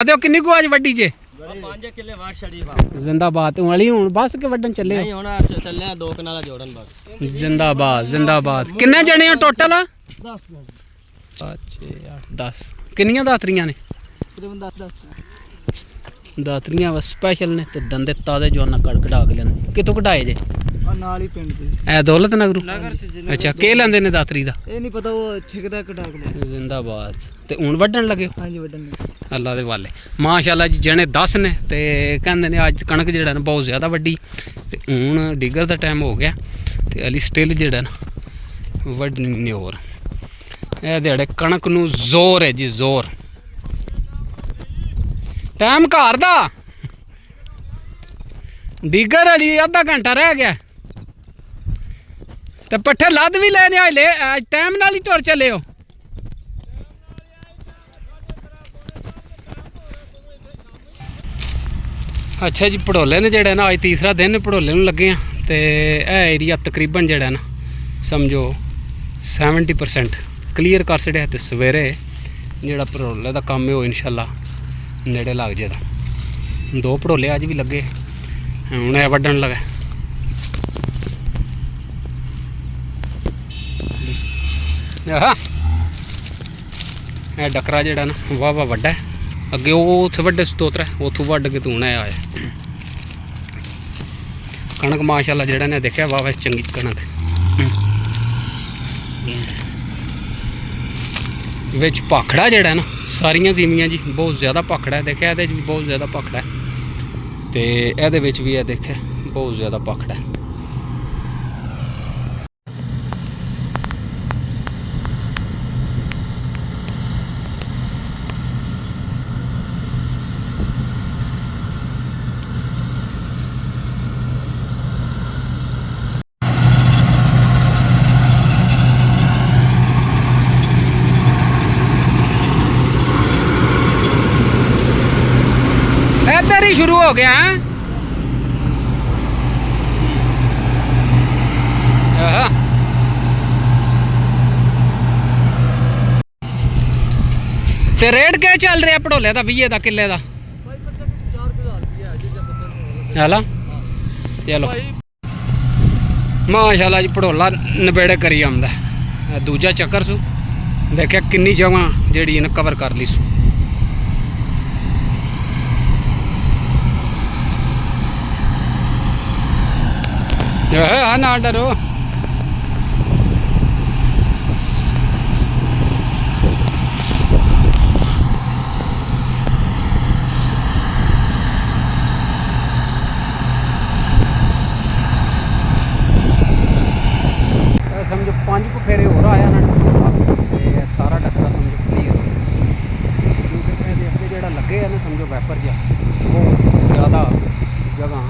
दिओ किन्नी को आज वड्डी जे 5 किले वाट छड़ी जिंदाबाद वाली हुन बस के वड्डन चले नहीं होना चलने 2 कनाला जोड़न बस जिंदाबाद जिंदाबाद किन्ने जने हो टोटल 10 5 6 8 10 किन्नियां दातरियां ने तकरीबन 10 दातरियां बस स्पेशल ने ते दंदे ताजे जोना कढ़ा के लेंदे कितों कढ़ाए जे नाल ही पिंड ते ए दौलत नगरू अच्छा के लेंदे ने दातरी दा ए नहीं पता वो ठेकेदार कढ़ा के ले जिंदाबाद ते हुन वड्डन लगे हां जी वड्डन अल्लाह दे वाले माशाल्लाह जी जने 10 ने ते कहंदे ने अज कणक जेड़ा ना बहुत ज़्यादा वड्डी ते हुन डिगर दा टाइम हो गया ते अली स्टिल जेड़ा ना वड्डनी नहीं होर ए दिहाड़े कणक नू जोर है जी जोर टाइम घर दा डिगर अली आधा घंटा रह गया ते पट्ठे लद भी लेने आए ले टाइम नाल ही तुर चले हो अच्छा जी पड़ोले ने जेड़ा ना अज तीसरा दिन पड़ोले नूं लगे हैं ते एरिया तकरीबन जेड़ा ना समझो 70% क्लीयर कर छड़िया ते सवेरे जेड़ा पड़ोले दा कम है वो इंशाल्लाह नेड़े लग जाएगा 2 पड़ोले अज भी लगे हुण ए वड्डन लगा ए डकरा जेड़ा ना वाह वाह वड्डा है अगे उत्थे वड्डे स्तोत्र है उथों वड्ड के तूं आया कणक माशाल्लाह जेड़ा ने देखा वाह वाह चंगी कणक विच भाखड़ा जेड़ा ना सारियां जीवियां जी बहुत ज़्यादा भाखड़ा है देखा ये भी बहुत ज़्यादा भाखड़ा है तो ये भी है देखे बहुत ज़्यादा भाखड़ा है इधर ही शुरू हो गया है ते रेट क्या चल रहा पड़ोले का 20 का किले का चलो चलो माशाल्लाह जी पड़ोला नबेड़े करी आंदा दूजा चक्कर सू देखिया किन्नी जगह जी कवर कर ली सू ना डरो समझो 5 को फेरे हो रहा है सारा डकरा समझो क्लीयर क्योंकि जो लगे है ना समझो वैपर जा बहुत ज़्यादा जगह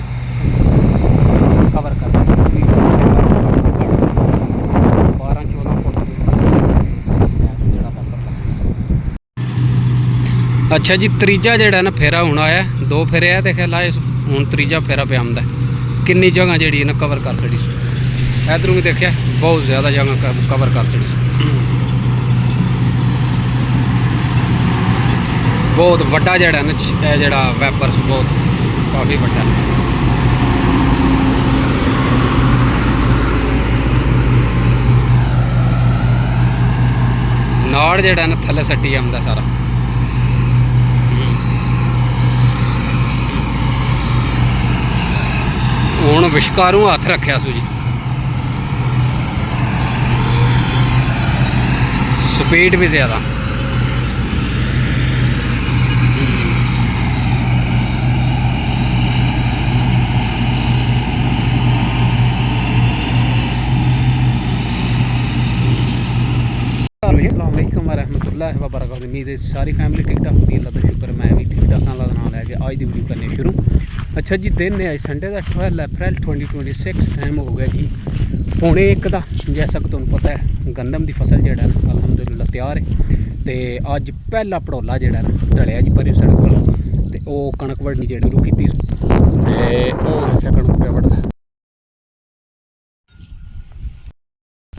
कवर कर 12-14 फुट अच्छा जी त्रीजा जेड़ा ना फेरा होना आया 2 फेरे है देखे लाए हूँ त्रीजा फेरा पे आंदा किन्नी जगह जी ना कवर कर छड़ी इधरों भी देखिया बहुत ज़्यादा जगह कवर कर छड़ी बहुत वड्डा जेड़ा ना जेड़ा वैपर बहुत काफ़ी वड्डा नाड़ जेड़ा ना थले सट्टी आंदा सारा हुण विशकारों हथ रखा सू जी स्पीड भी ज़्यादा अस्सलामुअलैकुम वरहमतुल्लाहि वबरकातुहू। उम्मीद है सारी फैमिली ठीक ठाक होगी। अल्लाह का शुक्र मैं भी ठीक ठाक अल्लाह का नाम लैके आज की वीडियो करने शुरू। अच्छा जी दिन है संडे का 12 अप्रैल 2026 टाइम हो गया जी 12:45 का। जैसा कि तुहानू पता है गंदम की फसल जो अलहमदुलिल्लाह तैयार है। तो अज पहला पड़ोला जो ढलिया जी परे सड़क वाला तो वह कणक वढ़नी जी शुरू की कणक पे वढ़दा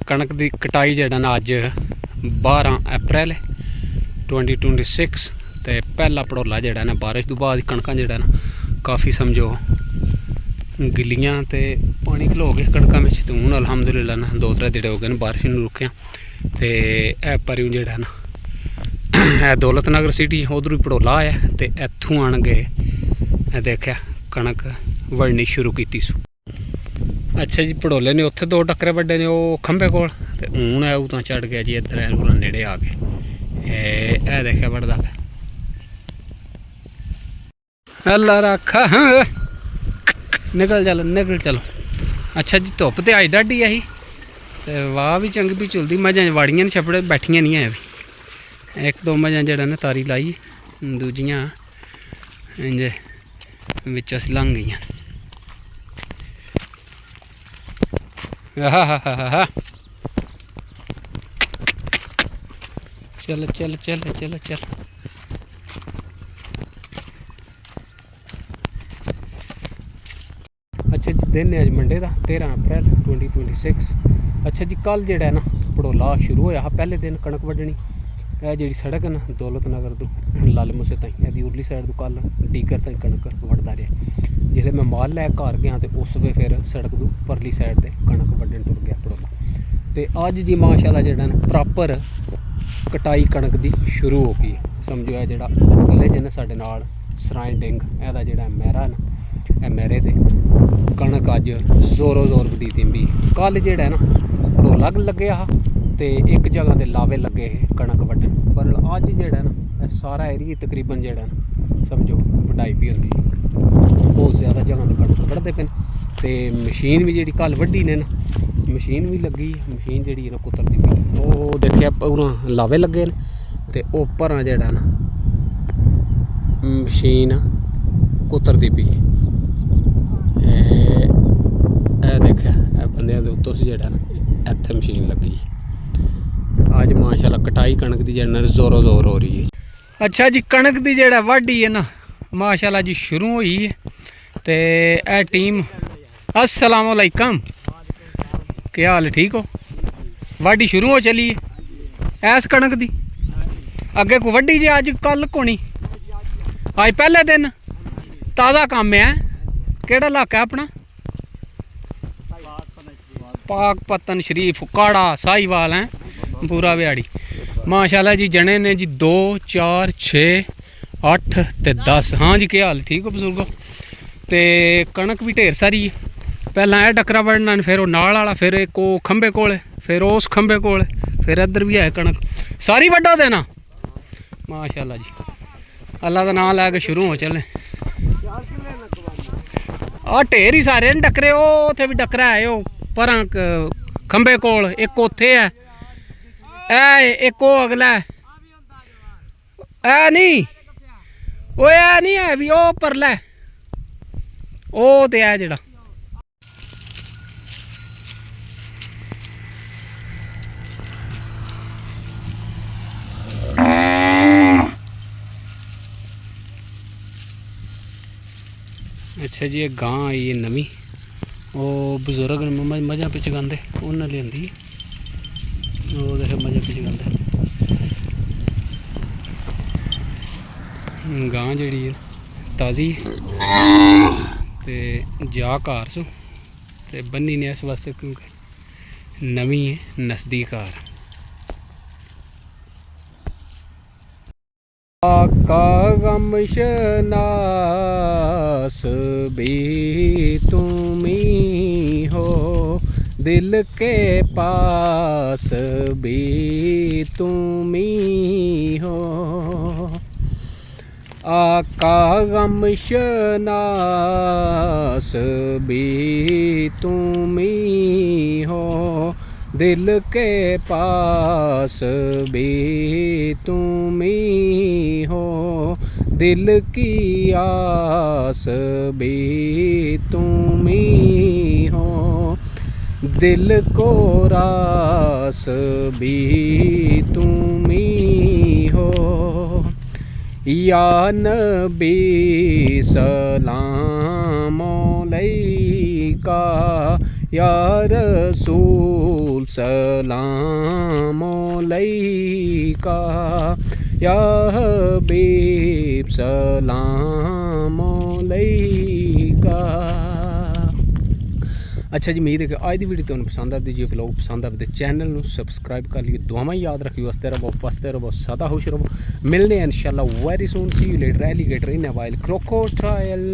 कणक की कटाई जो अज 12 अप्रैल 2026 ਤੇ ਪਹਿਲਾ ਪੜੋਲਾ ਜਿਹੜਾ ਨਾ ਬਾਰਿਸ਼ ਤੋਂ ਬਾਅਦ ਕਣਕਾਂ ਜਿਹੜਾ ਨਾ ਕਾਫੀ ਸਮਝੋ ਗਿੱਲੀਆਂ ਤੇ ਪਾਣੀ ਖਲੋ ਗਿਆ ਕਣਕਾਂ ਵਿੱਚ। ਤੇ ਹੁਣ ਅਲਹਮਦੁਲਿਲਾ ਨਾ 2-3 ਦਿਨ ਹੋ ਗਏ ਨੇ ਬਾਰਿਸ਼ ਨੂੰ ਰੁਕਿਆ। ਤੇ ਇਹ ਪਰਿਉਂ ਜਿਹੜਾ ਨਾ ਇਹ ਦੌਲਤ ਨਗਰ ਸਿਟੀ ਉਧਰੋਂ ਹੀ ਪੜੋਲਾ ਆਇਆ ਤੇ ਇੱਥੋਂ ਆਣਗੇ ਇਹ ਦੇਖਿਆ ਕਣਕ ਵੜਨੀ ਸ਼ੁਰੂ ਕੀਤੀ ਸੂ। ਅੱਛਾ ਜੀ ਪੜੋਲੇ ਨੇ ਉੱਥੇ 2 ਟੱਕਰੇ ਵੱਡੇ ਨੇ ਉਹ ਖੰਭੇ ਕੋਲ ਤੇ ਹੁਣ ਇਹ ਉਤਾਂ ਚੜ ਗਿਆ ਜੀ ਇੱਧਰ ਐਨੂਰਾ ਨੇੜੇ ਆ ਗਏ। ਇਹ ਦੇਖਿਆ ਵੜਦਾ ਅੱਲਾ ਰੱਖਾ ਨਿਕਲ ਚਲੋ। ਅੱਛਾ ਜੀ ਧੁੱਪ ਤੇ ਆਈ ਡਾਢੀ ਆਹੀ ਤੇ ਵਾਹ ਵੀ ਚੰਗੀ ਵੀ ਚੁਲਦੀ ਮੱਝਾਂ ਵਾੜੀਆਂ ਨੇ ਛੱਪੜੇ ਬੈਠੀਆਂ ਨਹੀਂ ਹੈ ਵੀ 1-2 ਮੱਝਾਂ ਜਿਹੜਾ ਨਾ ਤਾਰੀ ਲਾਈ ਦੂਜੀਆਂ ਇੰਜ ਵਿੱਚ ਅਸੀਂ ਲੰਘ ਗਈਆਂ। ਆਹਾ ਚੱਲ ਅੱਛਾ ਜੀ ਦਿਨ ਹੈ ਅੱਜ ਮੰਡੇ ਦਾ 13 ਅਪ੍ਰੈਲ 2026। ਅੱਛਾ ਜੀ ਕੱਲ ਜਿਹੜਾ ਨਾ ਪੜੋਲਾ ਸ਼ੁਰੂ ਹੋਇਆ ਪਹਿਲੇ ਦਿਨ ਕਣਕ ਵੱਢਣੀ। ਇਹ ਜਿਹੜੀ ਸੜਕ ਹੈ ਨਾ ਦੌਲਤ ਨਗਰ ਤੋਂ ਲਾਲ ਮੂਸੇ ਤਾਈਂ ਇਹਦੀ ਉਰਲੀ ਸਾਈਡ ਤੋਂ ਕੱਲ ਡੀਕਰ ਤਾਈਂ ਕਣਕ ਵੱਢਦਾ ਰਿਹਾ। ਜਿਸਲੇ ਮੈਂ ਮਾਲ ਲੈ ਘਰ ਗਿਆ ਤੇ ਉਸ ਵੇ ਫਿਰ ਸੜਕ ਤੋਂ ਪਰਲੀ ਸਾਈਡ ਤੇ ਕਣਕ ਵੱਢਣ ਤੁਰ ਗਿਆ ਪੜੋਲਾ। ਤੇ ਅੱਜ ਜੀ ਮਾਸ਼ਾਅੱਲਾ ਜਿਹੜਾ ਨਾ ਪ੍ਰੋਪਰ ਕਟਾਈ ਕਣਕ ਦੀ ਸ਼ੁਰੂ ਹੋ ਗਈ। ਸਮਝੋ ਇਹ ਜਿਹੜਾ ਅਗਲੇ ਦਿਨ ਸਾਡੇ ਨਾਲ ਸਰਾਏ ਡਿੰਗ ਇਹਦਾ ਜਿਹੜਾ ਮਹਿਰਾ ਨਾ ਇਹ ਮਹਿਰੇ ਤੇ ਕਣਕ ਅੱਜ ਜ਼ੋਰੋ ਜ਼ੋਰ ਵਧੀ ਤਿੰਬੀ। ਕੱਲ ਜਿਹੜਾ ਨਾ ਢੋਲਾ ਲੱਗਿਆ ਤੇ ਇੱਕ ਜਗ੍ਹਾ ਤੇ ਲਾਵੇ ਲੱਗੇ ਕਣਕ ਵੱਢਣ। ਪਰ ਅੱਜ ਜਿਹੜਾ ਨਾ ਇਹ ਸਾਰਾ ਏਰੀਆ ਤਕਰੀਬਨ ਜਿਹੜਾ ਨਾ ਸਮਝੋ ਵਢਾਈ ਵੀ ਹੁੰਦੀ ਬਹੁਤ ਜ਼ਿਆਦਾ ਜਗ੍ਹਾ ਤੇ ਕਣਕ ਵੱਢਦੇ ਪਏ ਤੇ ਮਸ਼ੀਨ ਵੀ ਜਿਹੜੀ ਕੱਲ ਵੱਢੀ ਨੇ ਨਾ ਮਸ਼ੀਨ ਵੀ ਲੱਗੀ। ਮਸ਼ੀਨ ਜਿਹੜੀ ਨਾ ਕੁਤਰਦੀ ਪਈ ਉਹ ਦੇਖਿਆ ਪੂਰਾ ਲਾਵੇ ਲੱਗੇ ਨੇ ਤੇ ਉੱਪਰ ਜਿਹੜਾ ਨਾ ਮਸ਼ੀਨ ਕੁਤਰਦੀ ਪਈ। ਇਹ ਦੇਖਿਆ ਇਹ ਬੰਦਿਆਂ ਦੇ ਉੱਤੋਂ ਸੀ ਜਿਹੜਾ ਨਾ ਇੱਥੇ ਮਸ਼ੀਨ ਲੱਗੀ। ਅੱਜ ਮਾਸ਼ਾਅੱਲਾ ਕਟਾਈ ਕਣਕ ਦੀ ਜਿਹੜਾ ਜ਼ੋਰੋ ਜ਼ੋਰ ਹੋ ਰਹੀ ਹੈ। ਅੱਛਾ ਜੀ ਕਣਕ ਦੀ ਜਿਹੜਾ ਵਾਢੀ ਹੈ ਨਾ ਮਾਸ਼ਾਅੱਲਾ ਜੀ ਸ਼ੁਰੂ ਹੋਈ ਹੈ ਤੇ ਇਹ ਟੀਮ अस्सलाम वालेकुम क्या हाल है ठीक हो। वाढी शुरू हो चली है इस कणक दी अगे को वड्डी जी अज कल कोनी अज पहले दिन ताज़ा काम है। केड़ा इलाका है अपना पाक पतन शरीफ काड़ा साहीवाल है पूरा बिहाड़ी माशाल्लाह जी। जने ने जी 2 4 6 8 ते 10। हाँ जी क्या हाल ठीक हो बजुर्गो। तो कणक भी ढेर सारी है। पहला यह डकरा बढ़ना फिर वो नाल वाला फिर एक खंबे कोल फिर उस खंबे कोल फिर इधर भी है कणक सारी वड्डा देना माशाल्लाह जी। अल्लाह का नाम लैके शुरू हो चले। आ ढेर ही सारे न डकरे उथे भी डकरा है पर खंबे कोल एक उथे है ए एक अगला है नहीं वो नहीं है भी वो परला ओ ते है जेड़ा अच्छा जी एक गां आई है नवी वो बजुर्ग मझा पिछ गांदे उन्हें लियांदी वो देख मझा पिछ गांदे गां जी ताज़ी ते जा घर सो ते बन्नी ने इस वास्ते क्योंकि नवी है नसदी घर। का गम शनास भी तुम ही हो दिल के पास भी तुम ही हो। आका गम शनास भी तुम ही हो दिल के पास भी तुम ही हो दिल की आस भी तुम ही हो दिल को रास भी तुम ही हो। या नबी सलाम अलैका या रसूल सलाम अलैका या हबीब सलाम अलैका। अच्छा जी, उम्मीद है कि आज की वीडियो तुम्हें पसंद आती, जो व्लॉग पसंद आए तो चैनल को सबसक्राइब कर लियो। दुआवां याद रखियो, हंसते रहो, फसते रहो, सदा खुश रहो। मिलने इंशाल्लाह very soon. See you later alligator in a while crocodile.